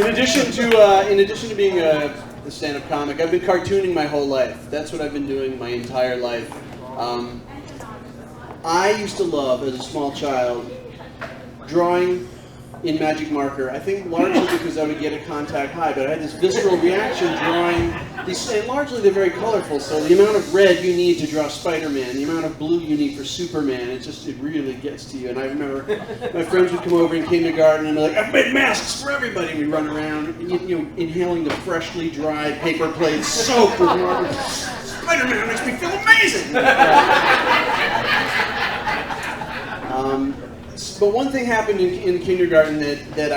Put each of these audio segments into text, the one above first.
In addition to being a stand-up comic, I've been cartooning my whole life. That's what I've been doing my entire life. I used to love, as a small child, drawing in magic marker. I think largely because I would get a contact high, but I had this visceral reaction drawing these, and largely they're very colorful, so the amount of red you need to draw Spider-Man, the amount of blue you need for Superman, it really gets to you. And I remember my friends would come over in kindergarten and be like, I've made masks for everybody, and we'd run around, inhaling the freshly dried paper plates, soap, and Spider-Man makes me feel amazing! But one thing happened in kindergarten that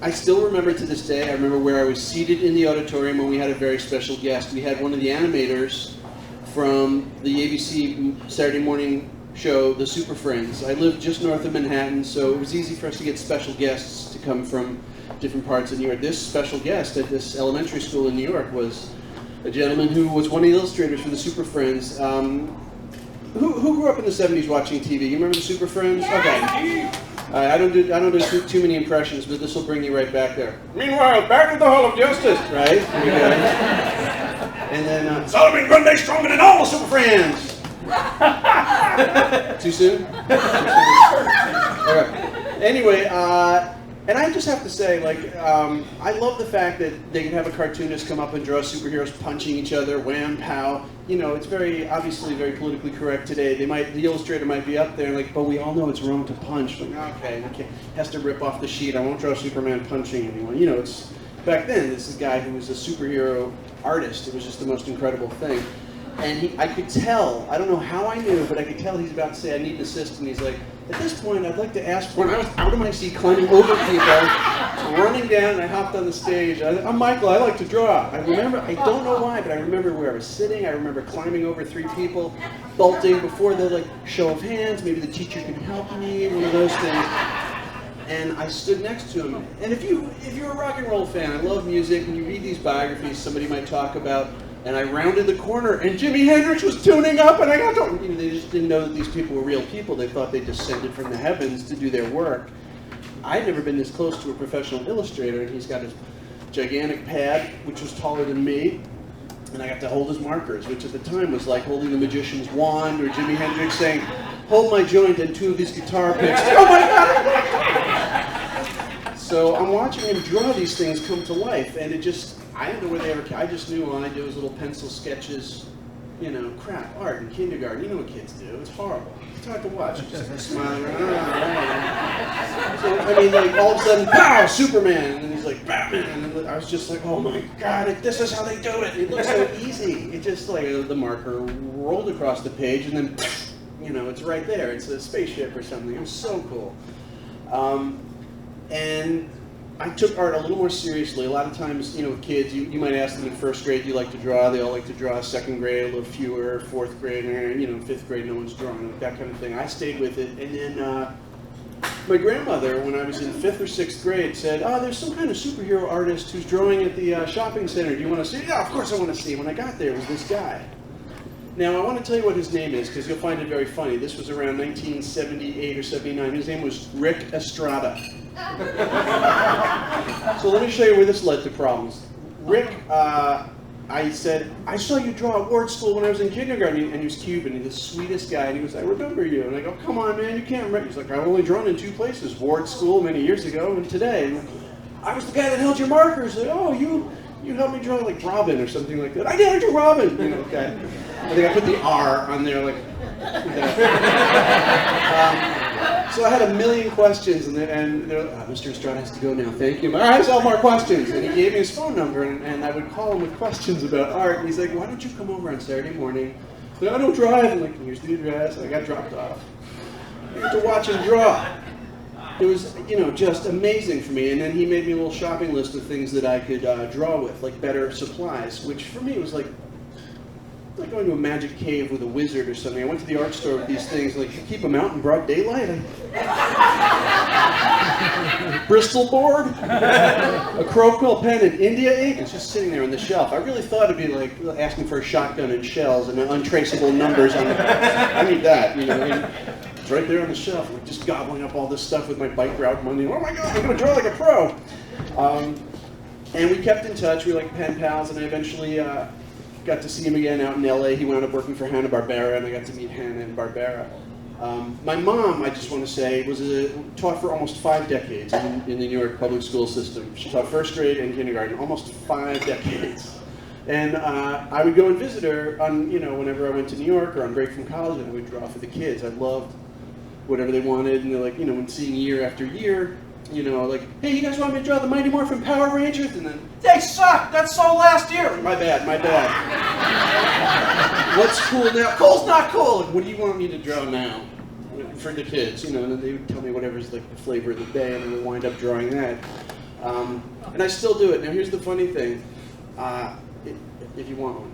I still remember to this day. I remember where I was seated in the auditorium when we had a very special guest. We had one of the animators from the ABC Saturday morning show, The Super Friends. I lived just north of Manhattan, so it was easy for us to get special guests to come from different parts of New York. This special guest at this elementary school in New York was a gentleman who was one of the illustrators for The Super Friends. Who grew up in the 70s watching TV? You remember the Super Friends? Okay. I don't do too many impressions, but this will bring you right back there. Meanwhile, back at the Hall of Justice, right? And then Solomon Grundy stronger than all the Super Friends. Too soon? Okay. Anyway, and I just have to say, I love the fact that they can have a cartoonist come up and draw superheroes punching each other, wham, pow. It's obviously very politically correct today. The illustrator might be up there, but we all know it's wrong to punch. Okay, has to rip off the sheet. I won't draw Superman punching anyone. It's back then. This is a guy who was a superhero artist. It was just the most incredible thing. And I could tell, I don't know how I knew, but I could tell he's about to say, I need an assistant. He's like, at this point, I'd like to ask, when I was out of my seat, climbing over people, running down, and I hopped on the stage. I'm Michael, I like to draw. I remember, I don't know why, but I remember where I was sitting. I remember climbing over 3 people, bolting before the show of hands. Maybe the teacher can help me, one of those things. And I stood next to him. And if you're a rock and roll fan, I love music, and you read these biographies, somebody might talk about, and I rounded the corner, and Jimi Hendrix was tuning up, and I got to, they just didn't know that these people were real people. They thought they descended from the heavens to do their work. I'd never been this close to a professional illustrator, and he's got his gigantic pad, which was taller than me, and I got to hold his markers, which at the time was like holding the magician's wand, or Jimi Hendrix saying, hold my joint and 2 of these guitar picks. Oh my God! So I'm watching him draw these things come to life, and I don't know where they ever came. I just knew all I did was little pencil sketches, crap, art in kindergarten. You know what kids do. It's horrible. It's hard to watch. It's just smiling around. So, all of a sudden, pow, Superman! And then he's like, Batman! And I was just like, oh my God, this is how they do it! It looks so easy. It just, the marker rolled across the page, and then, it's right there. It's a spaceship or something. It was so cool. And I took art a little more seriously. A lot of times, with kids, you might ask them in 1st grade, do you like to draw? They all like to draw. 2nd grade, a little fewer. 4th grade, 5th grade, no one's drawing. That kind of thing. I stayed with it. And then my grandmother, when I was in 5th or 6th grade, said, there's some kind of superhero artist who's drawing at the shopping center. Do you want to see? Yeah, of course I want to see. When I got there, it was this guy. Now, I want to tell you what his name is, because you'll find it very funny. This was around 1978 or 79. His name was Rick Estrada. So let me show you where this led to problems. Rick, I said, I saw you draw at Ward School when I was in kindergarten, and he was Cuban. He's the sweetest guy, and he was like, I remember you. And I go, come on, man, you can't remember. He's like, I've only drawn in 2 places, Ward School many years ago and today. And I was the guy that held your markers. Like, oh, you helped me draw like Robin or something like that. I did, I drew Robin. Okay. I think I put the R on there, like that. So I had a million questions, and they're like, Mr. Estrada has to go now, thank you. All right, I have more questions. And he gave me his phone number, and I would call him with questions about art. And he's like, why don't you come over on Saturday morning? I don't drive. I'm like, here's the address. And I got dropped off. I had to watch him draw. It was, just amazing for me. And then he made me a little shopping list of things that I could draw with, like better supplies, which for me was like going to a magic cave with a wizard or something. I went to the art store with these things, like, you keep them out in broad daylight? Bristol board? A crow quill pen and India ink? It's just sitting there on the shelf. I really thought it'd be like asking for a shotgun and shells and untraceable numbers on it. I need that, It's right there on the shelf. I'm just gobbling up all this stuff with my bike route money. Oh my God, I'm going to draw like a pro. And we kept in touch. We were like pen pals, and I eventually got to see him again out in LA. He wound up working for Hanna-Barbera, and I got to meet Hanna-Barbera. My mom, I just want to say, taught for almost 5 decades in the New York public school system. She taught first grade and kindergarten, almost 5 decades. And I would go and visit her on, whenever I went to New York or on break from college, and I would draw for the kids. I loved whatever they wanted, and they're like, when seeing year after year, like, hey, you guys want me to draw the Mighty Morphin Power Rangers? And then, they suck! That's so last year! My bad. What's cool now? Cool's not cool! Like, what do you want me to draw now? For the kids, and then they would tell me whatever's like the flavor of the day, and then we'd wind up drawing that. And I still do it. Now here's the funny thing. If you want one.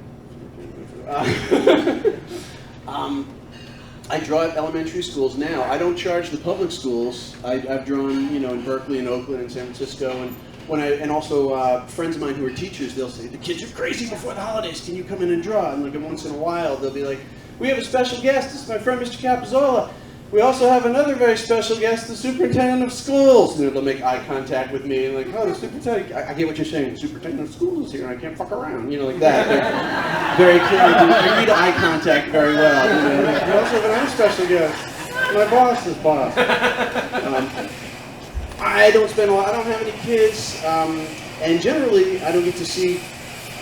I draw at elementary schools now. I don't charge the public schools. I've drawn, in Berkeley and Oakland and San Francisco, and also friends of mine who are teachers, they'll say, the kids are crazy before the holidays, can you come in and draw? And like once in a while, they'll be like, we have a special guest, this is my friend Mr. Capozzola. We also have another very special guest, the superintendent of schools. And they'll make eye contact with me, and like, oh, the superintendent, I get what you're saying, the superintendent of schools is here, and I can't fuck around, like that. Very clearly, I read eye contact very well. We also have another special guest, my boss's boss. I don't spend a lot, I don't have any kids, and generally, I don't get to see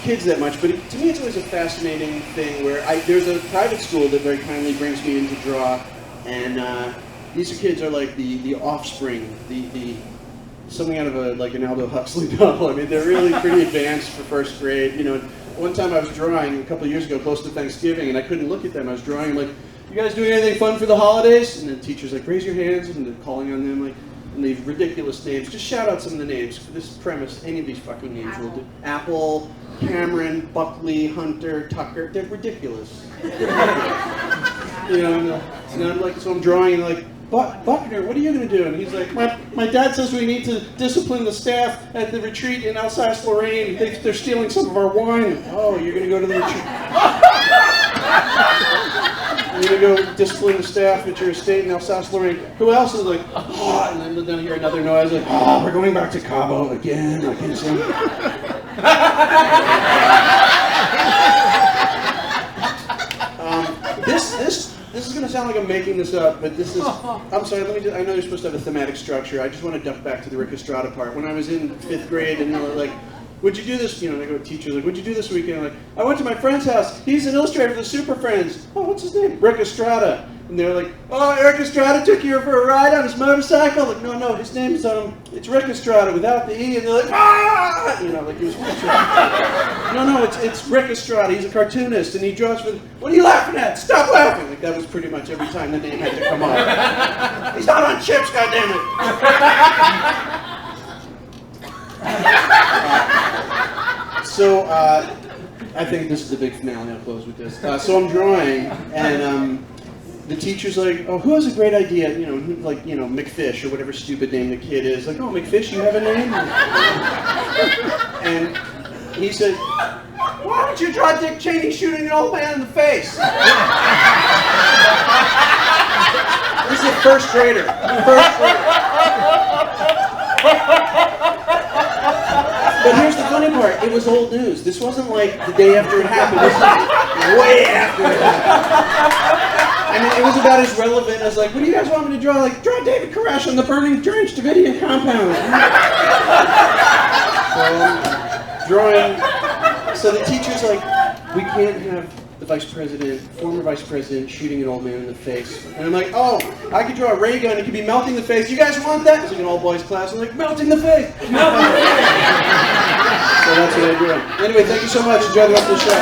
kids that much, but to me it's always a fascinating thing where there's a private school that very kindly brings me in to draw, and these kids are like the offspring, the something out of an Aldous Huxley novel. I mean, they're really pretty advanced for first grade. One time I was drawing a couple of years ago, close to Thanksgiving, and I couldn't look at them. I was drawing, I'm like, you guys doing anything fun for the holidays? And the teacher's like, raise your hands, and they're calling on them, like, and these ridiculous names. Just shout out some of the names. For this premise, any of these fucking names will do. Apple, Cameron, Buckley, Hunter, Tucker. They're ridiculous. And I'm like, so I'm drawing, and like, Buckner, what are you going to do? And he's like, my dad says we need to discipline the staff at the retreat in Alsace-Lorraine. They're stealing some of our wine. Oh, you're going to go to the retreat? You're going to go discipline the staff at your estate in Alsace-Lorraine. Who else is like, oh, and then I hear another noise, like, oh, we're going back to Cabo again. I can't sing. This is going to sound like I'm making this up, but this is, I'm sorry, I know you're supposed to have a thematic structure. I just want to duck back to the Rick Estrada part. When I was in 5th grade and they were like, what'd you do this, they go to teachers, like, what'd you do this weekend? I'm like, I went to my friend's house. He's an illustrator for the Super Friends. Oh, what's his name? Rick Estrada. And they're like, oh, Eric Estrada took you for a ride on his motorcycle? Like, no, his name's, it's Rick Estrada without the E. And they're like, ah! Like he was, no, it's Rick Estrada. He's a cartoonist, and he draws for, what are you laughing at? Stop laughing! Like, that was pretty much every time the name had to come up. He's not on chips, goddammit! So, I think this is the big finale. I'll close with this. So I'm drawing, and the teacher's like, oh, who has a great idea? McFish, or whatever stupid name the kid is. Like, oh, McFish, you have a name? And he said, why don't you draw Dick Cheney shooting an old man in the face? This is a first grader. But here's the funny part. It was old news. This wasn't like the day after it happened. This was way after it happened. I mean, it was about as relevant as like, what do you guys want me to draw? Like, draw David Koresh on the burning Drenched Davidian compound. So, drawing. So the teacher's like, we can't have the former vice president, shooting an old man in the face. And I'm like, oh, I could draw a ray gun. It could be melting the face. You guys want that? It's like an all boys class. I'm like, melting the face. Melting the face. So that's what I do. Anyway, thank you so much. Enjoy the rest of the show.